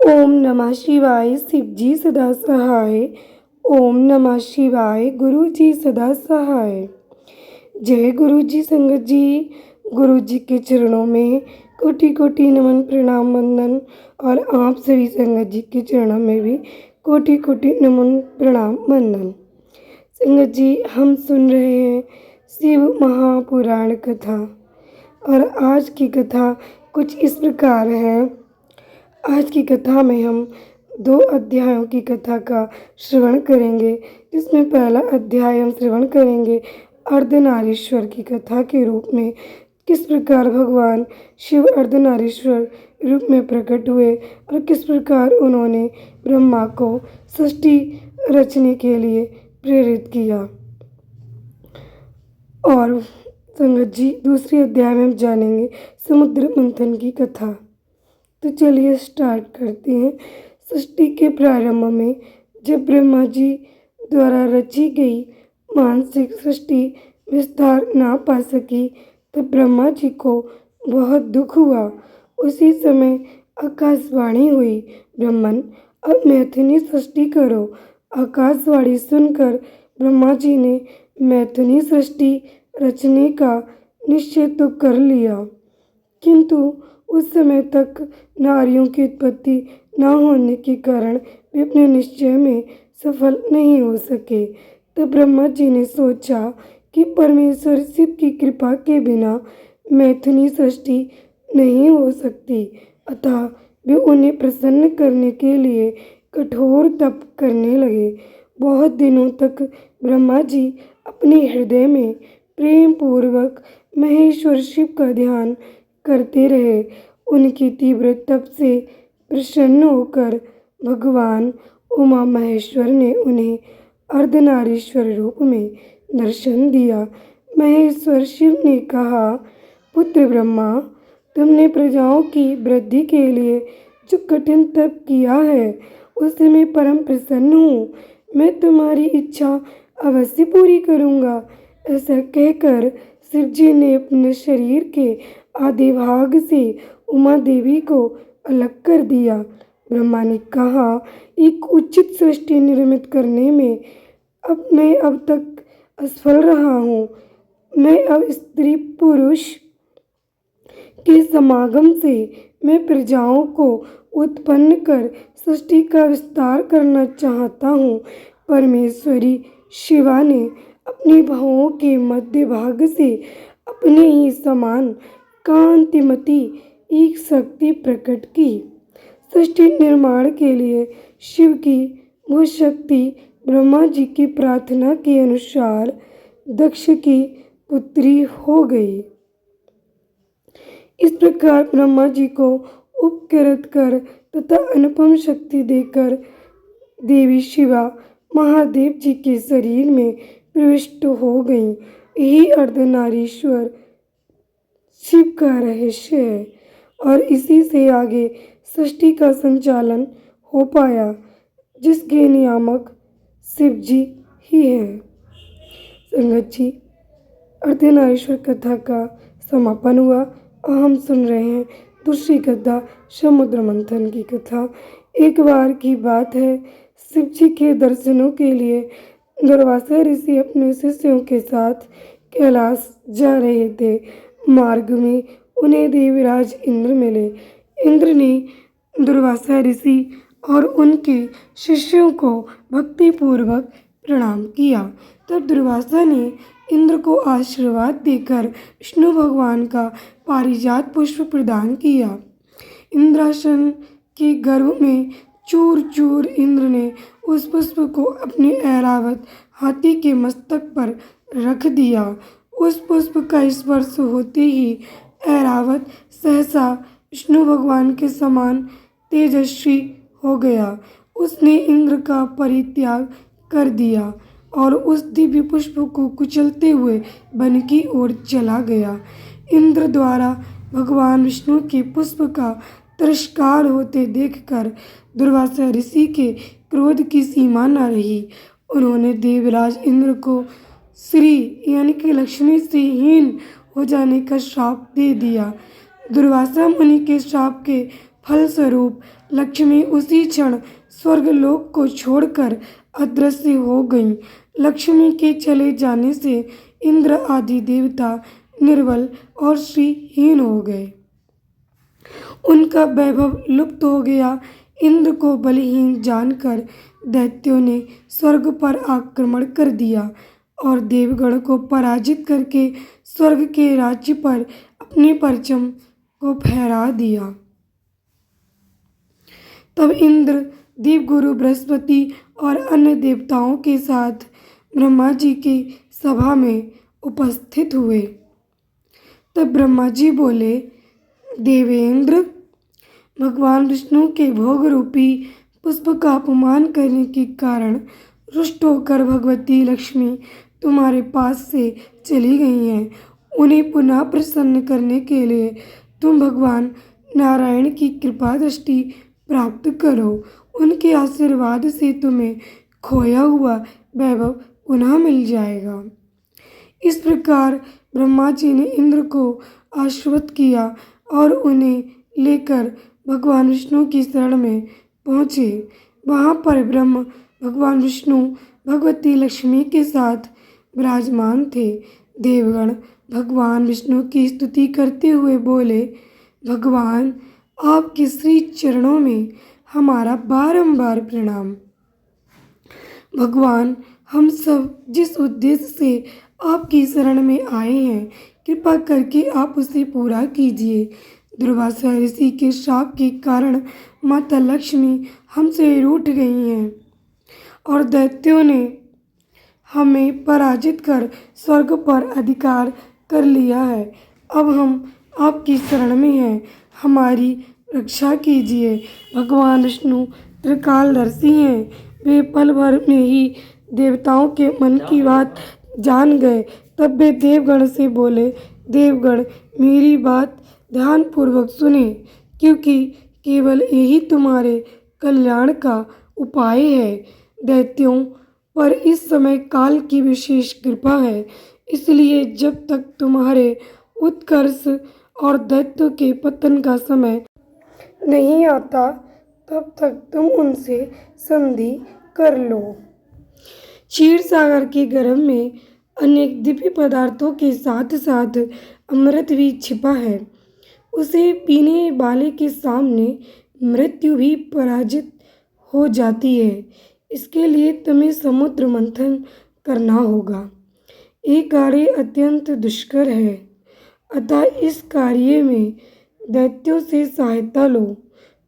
ओम नमः शिवाय शिव जी सदा सहाय। ओम नमः शिवाय गुरु जी सदा सहाय। जय गुरु जी संगत जी। गुरु जी के चरणों में कोटि कोटि नमन प्रणाम वंदन और आप सभी संगत जी के चरणों में भी कोटि कोटि नमन प्रणाम वंदन। संगत जी, हम सुन रहे हैं शिव महापुराण कथा और आज की कथा कुछ इस प्रकार है। आज की कथा में हम 2 अध्यायों की कथा का श्रवण करेंगे, जिसमें पहला अध्याय हम श्रवण करेंगे अर्धनारीश्वर की कथा के रूप में। किस प्रकार भगवान शिव अर्धनारीश्वर रूप में प्रकट हुए और किस प्रकार उन्होंने ब्रह्मा को सृष्टि रचने के लिए प्रेरित किया। और संगत जी, दूसरे अध्याय में हम जानेंगे समुद्र मंथन की कथा। तो चलिए स्टार्ट करते हैं। सृष्टि के प्रारंभ में जब ब्रह्मा जी द्वारा रची गई मानसिक सृष्टि विस्तार ना पा सकी, तब ब्रह्मा जी को बहुत दुख हुआ। उसी समय आकाशवाणी हुई, ब्रह्मन अब मैथिली सृष्टि करो। आकाशवाणी सुनकर ब्रह्मा जी ने मैथिली सृष्टि रचने का निश्चय तो कर लिया, किंतु उस समय तक नारियों की उत्पत्ति न होने के कारण वे अपने निश्चय में सफल नहीं हो सके। तब ब्रह्मा जी ने सोचा कि परमेश्वर शिव की कृपा के बिना मैथिली सृष्टि नहीं हो सकती, अतः वे उन्हें प्रसन्न करने के लिए कठोर तप करने लगे। बहुत दिनों तक ब्रह्मा जी अपने हृदय में प्रेम पूर्वक महेश्वर शिव का ध्यान करते रहे। उनकी तीव्र तप से प्रसन्न होकर भगवान उमा महेश्वर ने उन्हें अर्धनारीश्वर रूप में दर्शन दिया। महेश्वर शिव ने कहा, पुत्र ब्रह्मा, तुमने प्रजाओं की वृद्धि के लिए जो कठिन तप किया है, उससे मैं परम प्रसन्न हूँ। मैं तुम्हारी इच्छा अवश्य पूरी करूँगा। ऐसा कहकर शिव जी ने अपने शरीर के आधे भाग से उमा देवी को अलग कर दिया। ब्रह्मा ने कहा, एक उचित सृष्टि निर्मित करने में मैं अब तक असफल रहा हूँ। मैं अब स्त्री पुरुष के समागम से मैं प्रजाओं को उत्पन्न कर सृष्टि का विस्तार करना चाहता हूँ। परमेश्वरी शिवा ने अपनी भुवों के मध्य भाग से अपने ही समान कांतिमती एक शक्ति प्रकट की। सृष्टि निर्माण के लिए शिव की वह शक्ति ब्रह्मा जी की प्रार्थना के अनुसार दक्ष की पुत्री हो गई। इस प्रकार ब्रह्मा जी को उपकृत कर तथा अनुपम शक्ति देकर देवी शिवा महादेव जी के शरीर में प्रविष्ट हो गई। यही अर्धनारीश्वर शिव का रहस्य है और इसी से आगे सृष्टि का संचालन हो पाया, जिसके नियामक शिव जी ही हैं। संगत जी, अर्धनारीश्वर कथा का समापन हुआ और हम सुन रहे हैं दूसरी कथा समुद्र मंथन की कथा। एक बार की बात है, शिव जी के दर्शनों के लिए दुर्वासा ऋषि अपने शिष्यों के साथ कैलाश जा रहे थे। मार्ग में उन्हें देवराज इंद्र मिले। इंद्र ने दुर्वासा ऋषि और उनके शिष्यों को भक्तिपूर्वक प्रणाम किया। तब दुर्वासा ने इंद्र को आशीर्वाद देकर विष्णु भगवान का पारिजात पुष्प प्रदान किया। इंद्रासन के गर्भ में चूर चूर इंद्र ने उस पुष्प को अपने ऐरावत हाथी के मस्तक पर रख दिया। उस पुष्प का स्पर्श होते ही ऐरावत सहसा विष्णु भगवान के समान तेजस्वी हो गया। उसने इंद्र का परित्याग कर दिया और उस दिव्य पुष्प को कुचलते हुए वन की ओर चला गया। इंद्र द्वारा भगवान विष्णु के पुष्प का तिरस्कार होते देखकर दुर्वासा ऋषि के क्रोध की सीमा न रही। उन्होंने देवराज इंद्र को श्री यानी कि लक्ष्मी से हीन हो जाने का श्राप दे दिया। दुर्वासा मुनि के श्राप के फलस्वरूप लक्ष्मी उसी क्षण स्वर्गलोक को छोड़कर अदृश्य हो गईं। लक्ष्मी के चले जाने से इंद्र आदि देवता निर्बल और श्रीहीन हो गए। उनका वैभव लुप्त हो गया। इंद्र को बलहीन जानकर दैत्यों ने स्वर्ग पर आक्रमण कर दिया और देवगण को पराजित करके स्वर्ग के राज्य पर अपने परचम को फहरा दिया। तब इंद्र, देवगुरु बृहस्पति और अन्य देवताओं के साथ ब्रह्मा जी की सभा में उपस्थित हुए। तब ब्रह्मा जी बोले, देवेंद्र, भगवान विष्णु के भोग रूपी पुष्प का अपमान करने के कारण रुष्ट होकर भगवती लक्ष्मी तुम्हारे पास से चली गई हैं। उन्हें पुनः प्रसन्न करने के लिए तुम भगवान नारायण की कृपा दृष्टि प्राप्त करो। उनके आशीर्वाद से तुम्हें खोया हुआ वैभव पुनः मिल जाएगा। इस प्रकार ब्रह्मा जी ने इंद्र को आश्वस्त किया और उन्हें लेकर भगवान विष्णु की शरण में पहुँचे। वहाँ पर ब्रह्म भगवान विष्णु भगवती लक्ष्मी के साथ विराजमान थे। देवगण भगवान विष्णु की स्तुति करते हुए बोले, भगवान, आपके श्री चरणों में हमारा बारंबार प्रणाम। भगवान, हम सब जिस उद्देश्य से आपकी शरण में आए हैं, कृपा करके आप उसे पूरा कीजिए। दुर्वासा ऋषि के शाप के कारण माता लक्ष्मी हमसे रूठ गई हैं और दैत्यों ने हमें पराजित कर स्वर्ग पर अधिकार कर लिया है। अब हम आपकी शरण में हैं, हमारी रक्षा कीजिए। भगवान विष्णु त्रिकालदर्शी हैं। वे पल भर में ही देवताओं के मन की बात जान गए। तब वे देवगण से बोले, देवगण, मेरी बात ध्यानपूर्वक सुने, क्योंकि केवल यही तुम्हारे कल्याण का उपाय है। दैत्यों पर इस समय काल की विशेष कृपा है, इसलिए जब तक तुम्हारे उत्कर्ष और दैत्य के पतन का समय नहीं आता, तब तक तुम उनसे संधि कर लो। क्षीर सागर के गर्भ में अनेक दिव्य पदार्थों के साथ साथ अमृत भी छिपा है। उसे पीने वाले के सामने मृत्यु भी पराजित हो जाती है। इसके लिए तुम्हें समुद्र मंथन करना होगा। ये कार्य अत्यंत दुष्कर है, अतः इस कार्य में दैत्यों से सहायता लो।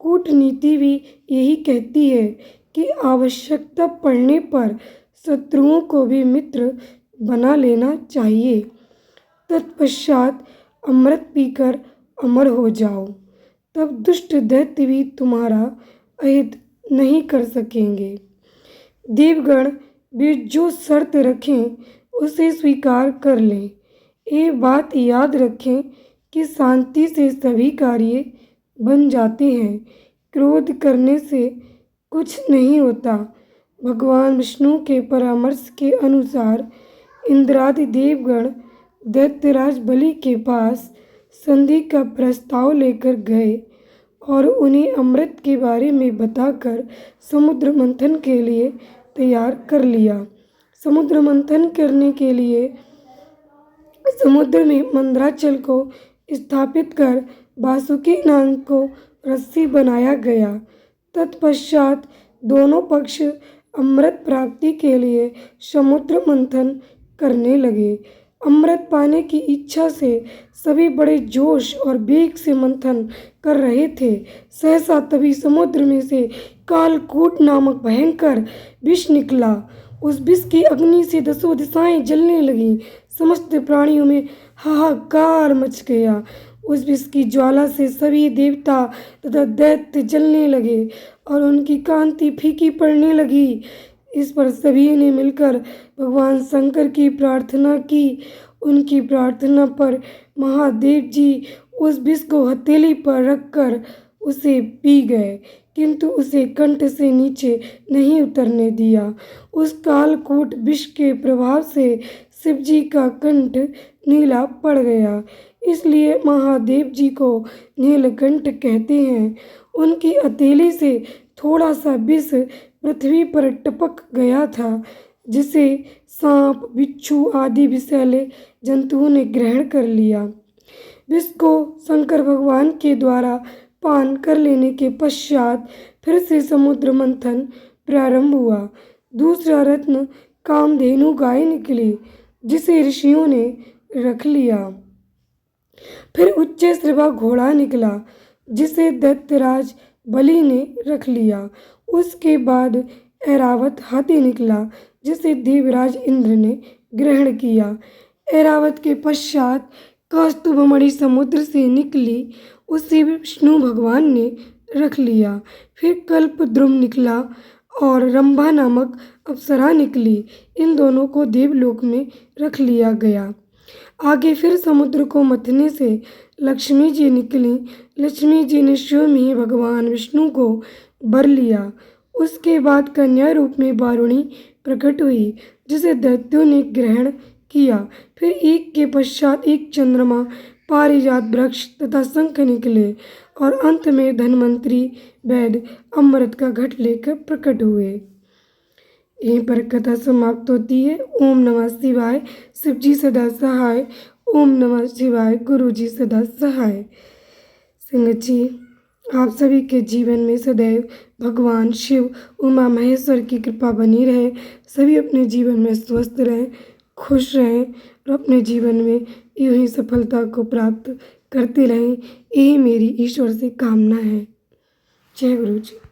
कूटनीति भी यही कहती है कि आवश्यकता पड़ने पर शत्रुओं को भी मित्र बना लेना चाहिए। तत्पश्चात अमृत पीकर अमर हो जाओ, तब दुष्ट दैत्य भी तुम्हारा अहित नहीं कर सकेंगे। देवगण वे जो शर्त रखें उसे स्वीकार कर लें। ये बात याद रखें कि शांति से सभी कार्य बन जाते हैं, क्रोध करने से कुछ नहीं होता। भगवान विष्णु के परामर्श के अनुसार इंद्रादि देवगण दैत्यराज बलि के पास संधि का प्रस्ताव लेकर गए और उन्हें अमृत के बारे में बताकर समुद्र मंथन के लिए तैयार कर लिया। समुद्र मंथन करने के लिए समुद्र में मंदराचल को स्थापित कर वासुकी नाग को रस्सी बनाया गया। तत्पश्चात दोनों पक्ष अमृत प्राप्ति के लिए समुद्र मंथन करने लगे। अमृत पाने की इच्छा से सभी बड़े जोश और वेग से मंथन कर रहे थे। सहसा तभी समुद्र में से कालकूट नामक भयंकर विष निकला। उस विष की अग्नि से दसों दिशाएं जलने लगीं। समस्त प्राणियों में हाहाकार मच गया। उस विष की ज्वाला से सभी देवता तथा दैत्य जलने लगे और उनकी कांति फीकी पड़ने लगी। इस पर सभी ने मिलकर भगवान शंकर की प्रार्थना की। उनकी प्रार्थना पर महादेव जी उस विष को हथेली पर रखकर उसे पी गए, किंतु उसे कंठ से नीचे नहीं उतरने दिया। उस कालकूट विष के प्रभाव से शिवजी का कंठ नीला पड़ गया। इसलिए महादेव जी को नीलकंठ कहते हैं। उनकी हथेली से थोड़ा सा विष पृथ्वी पर टपक गया था, जिसे सांप, बिच्छू आदि विषैले जंतुओं ने ग्रहण कर लिया। विष को शंकर भगवान के द्वारा पान कर लेने के पश्चात फिर से समुद्र मंथन प्रारंभ हुआ। दूसरा रत्न कामधेनु गाय निकली, जिसे ऋषियों ने रख लिया। फिर उच्च श्रवा घोड़ा निकला, जिसे दैत्यराज बलि ने रख लिया। उसके बाद ऐरावत हाथी निकला, जिसे देवराज इंद्र ने ग्रहण किया। ऐरावत के पश्चात कौस्तुभमणि समुद्र से निकली, उसे विष्णु भगवान ने रख लिया। फिर कल्पद्रुम निकला और रंभा नामक अप्सरा निकली। इन दोनों को देवलोक में रख लिया गया। आगे फिर समुद्र को मथने से लक्ष्मी जी निकली। लक्ष्मी जी ने स्वयं ही भगवान विष्णु को वर लिया। उसके बाद कन्या रूप में वारुणी प्रकट हुई, जिसे दैत्यों ने ग्रहण किया। फिर एक के पश्चात एक चंद्रमा, पारिजात वृक्ष तथा शंख निकले और अंत में धन्वंतरी वैद्य अमृत का घट लेकर प्रकट हुए। यहीं पर कथा समाप्त होती है। ओम नमः शिवाय। शिव जी सदा सहाय। ओम नमः शिवाय। गुरु जी सदा सहाय। संगत जी, आप सभी के जीवन में सदैव भगवान शिव, उमा महेश्वर की कृपा बनी रहे। सभी अपने जीवन में स्वस्थ रहें, खुश रहें और अपने जीवन में यूं ही सफलता को प्राप्त करते रहें। यही मेरी ईश्वर से कामना है। जय गुरु जी।